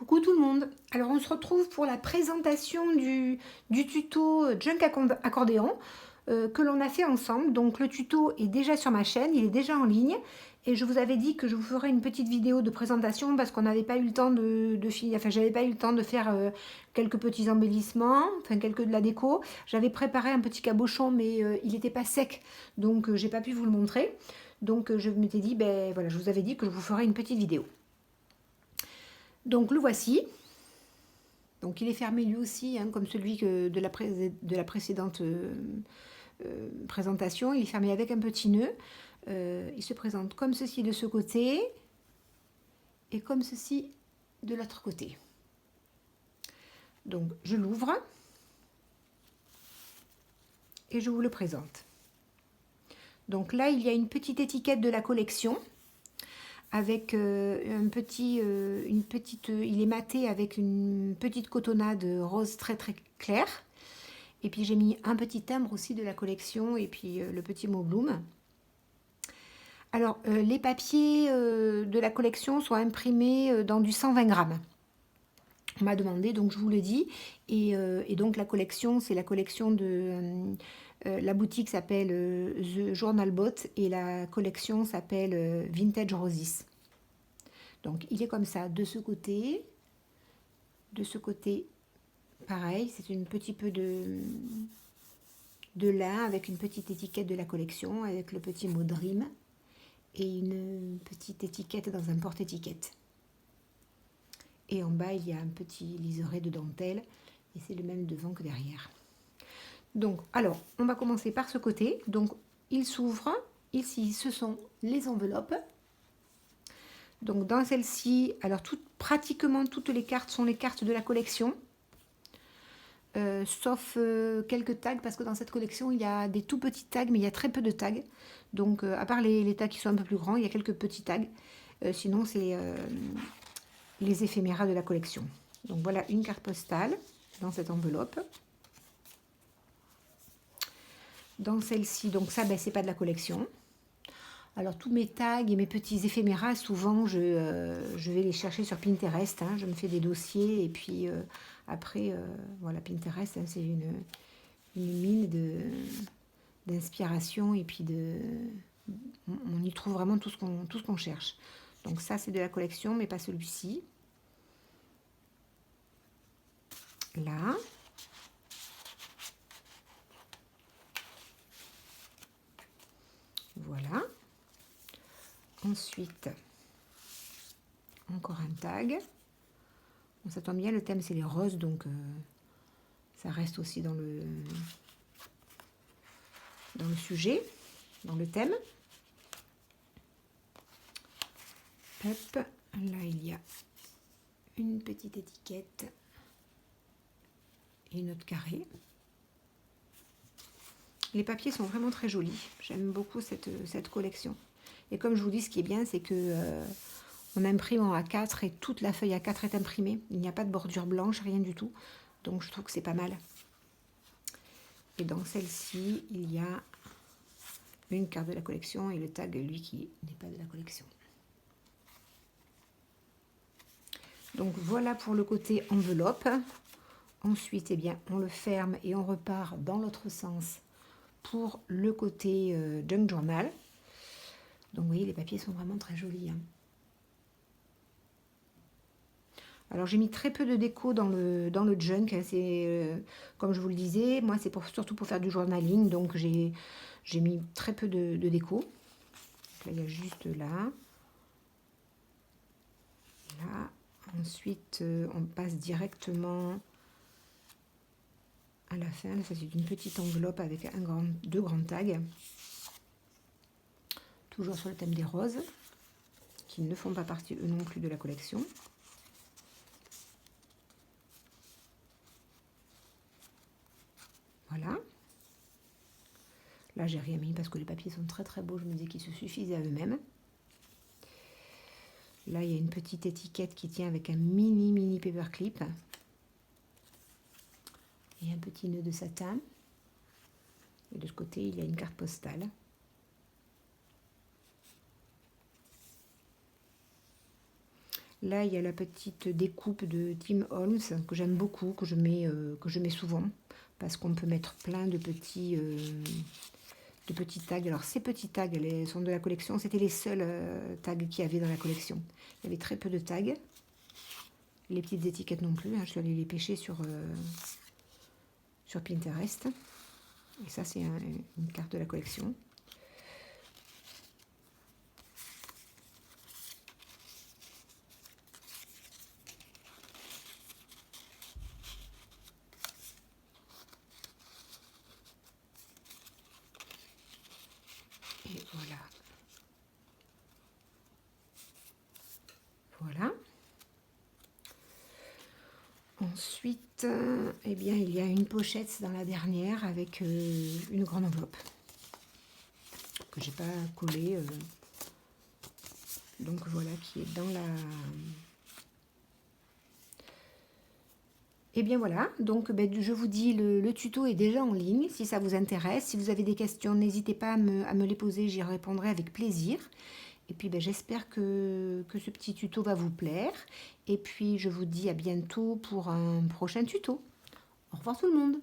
Coucou tout le monde. Alors on se retrouve pour la présentation du tuto Junk Accordéon que l'on a fait ensemble. Donc le tuto est déjà sur ma chaîne, il est déjà en ligne. Et je vous avais dit que je vous ferais une petite vidéo de présentation parce qu'on n'avait pas eu le temps de finir. Enfin, j'avais pas eu le temps de faire quelques petits embellissements, enfin quelques de la déco. J'avais préparé un petit cabochon, mais il n'était pas sec, donc j'ai pas pu vous le montrer. Donc je m'étais dit, ben voilà, je vous avais dit que je vous ferais une petite vidéo. Donc le voici. Donc il est fermé lui aussi, hein, comme celui de la précédente présentation. Il est fermé avec un petit nœud. Il se présente comme ceci de ce côté et comme ceci de l'autre côté. Donc je l'ouvre et je vous le présente. Donc là, il y a une petite étiquette de la collection avec il est maté avec une petite cotonnade rose très très claire. Et puis j'ai mis un petit timbre aussi de la collection et puis le petit mot Bloom. Alors les papiers de la collection sont imprimés dans du 120 grammes. On m'a demandé, donc je vous le dis. Et donc la collection, c'est la collection de... la boutique s'appelle The Journal Bot et la collection s'appelle Vintage Roses. Donc il est comme ça, de ce côté, pareil, c'est un petit peu de lin avec une petite étiquette de la collection, avec le petit mot Dream et une petite étiquette dans un porte-étiquette. Et en bas, il y a un petit liseré de dentelle et c'est le même devant que derrière. Donc, alors, on va commencer par ce côté. Donc, il s'ouvre. Ici, ce sont les enveloppes. Donc, dans celle-ci, alors pratiquement toutes les cartes sont les cartes de la collection. Sauf quelques tags, parce que dans cette collection, il y a des tout petits tags, mais il y a très peu de tags. Donc, à part les tags qui sont un peu plus grands, il y a quelques petits tags. Sinon, c'est les éphéméras de la collection. Donc, voilà une carte postale dans cette enveloppe. Dans celle-ci, donc ça, ben, c'est pas de la collection. Alors, tous mes tags et mes petits éphéméras, souvent, je vais les chercher sur Pinterest. Hein. Je me fais des dossiers et puis après, voilà, Pinterest, hein, c'est une mine d'inspiration et puis on y trouve vraiment tout ce qu'on cherche. Donc ça, c'est de la collection, mais pas celui-ci. Là. Voilà. Ensuite, encore un tag. Bon, ça tombe bien, le thème c'est les roses, donc ça reste aussi dans le sujet, dans le thème. Hop, là il y a une petite étiquette et une autre carré. Les papiers sont vraiment très jolis. J'aime beaucoup cette collection. Et comme je vous dis, ce qui est bien, c'est que on imprime en A4 et toute la feuille A4 est imprimée. Il n'y a pas de bordure blanche, rien du tout. Donc je trouve que c'est pas mal. Et dans celle-ci, il y a une carte de la collection et le tag, lui, qui n'est pas de la collection. Donc voilà pour le côté enveloppe. Ensuite, eh bien, on le ferme et on repart dans l'autre sens pour le côté junk journal. Donc vous voyez, les papiers sont vraiment très jolis. Hein. Alors j'ai mis très peu de déco dans le junk. Hein. C'est comme je vous le disais, moi c'est surtout pour faire du journaling. Donc j'ai mis très peu de déco. Donc là il y a juste là. Là. Ensuite on passe directement à la fin. Là, ça c'est une petite enveloppe avec deux grands tags. Toujours sur le thème des roses, qui ne font pas partie eux non plus de la collection. Voilà. Là, j'ai rien mis parce que les papiers sont très très beaux. Je me dis qu'ils se suffisent à eux-mêmes. Là, il y a une petite étiquette qui tient avec un mini paperclip. Et un petit nœud de satin. Et de ce côté, il y a une carte postale. Là, il y a la petite découpe de Tim Holmes que j'aime beaucoup, que je mets souvent, parce qu'on peut mettre plein de petits tags. Alors, ces petits tags, elles sont de la collection. C'était les seuls tags qu'il y avait dans la collection. Il y avait très peu de tags. Les petites étiquettes non plus. Hein. Je suis allée les pêcher sur Pinterest. Et ça, c'est une carte de la collection. Et voilà. Voilà. Ensuite, eh bien, il y a une pochette dans la dernière avec une grande enveloppe que j'ai pas collée. Donc voilà, qui est dans la... Et bien voilà, donc je vous dis, le tuto est déjà en ligne, si ça vous intéresse. Si vous avez des questions, n'hésitez pas à me les poser, j'y répondrai avec plaisir. Et puis j'espère que ce petit tuto va vous plaire. Et puis je vous dis à bientôt pour un prochain tuto. Au revoir tout le monde!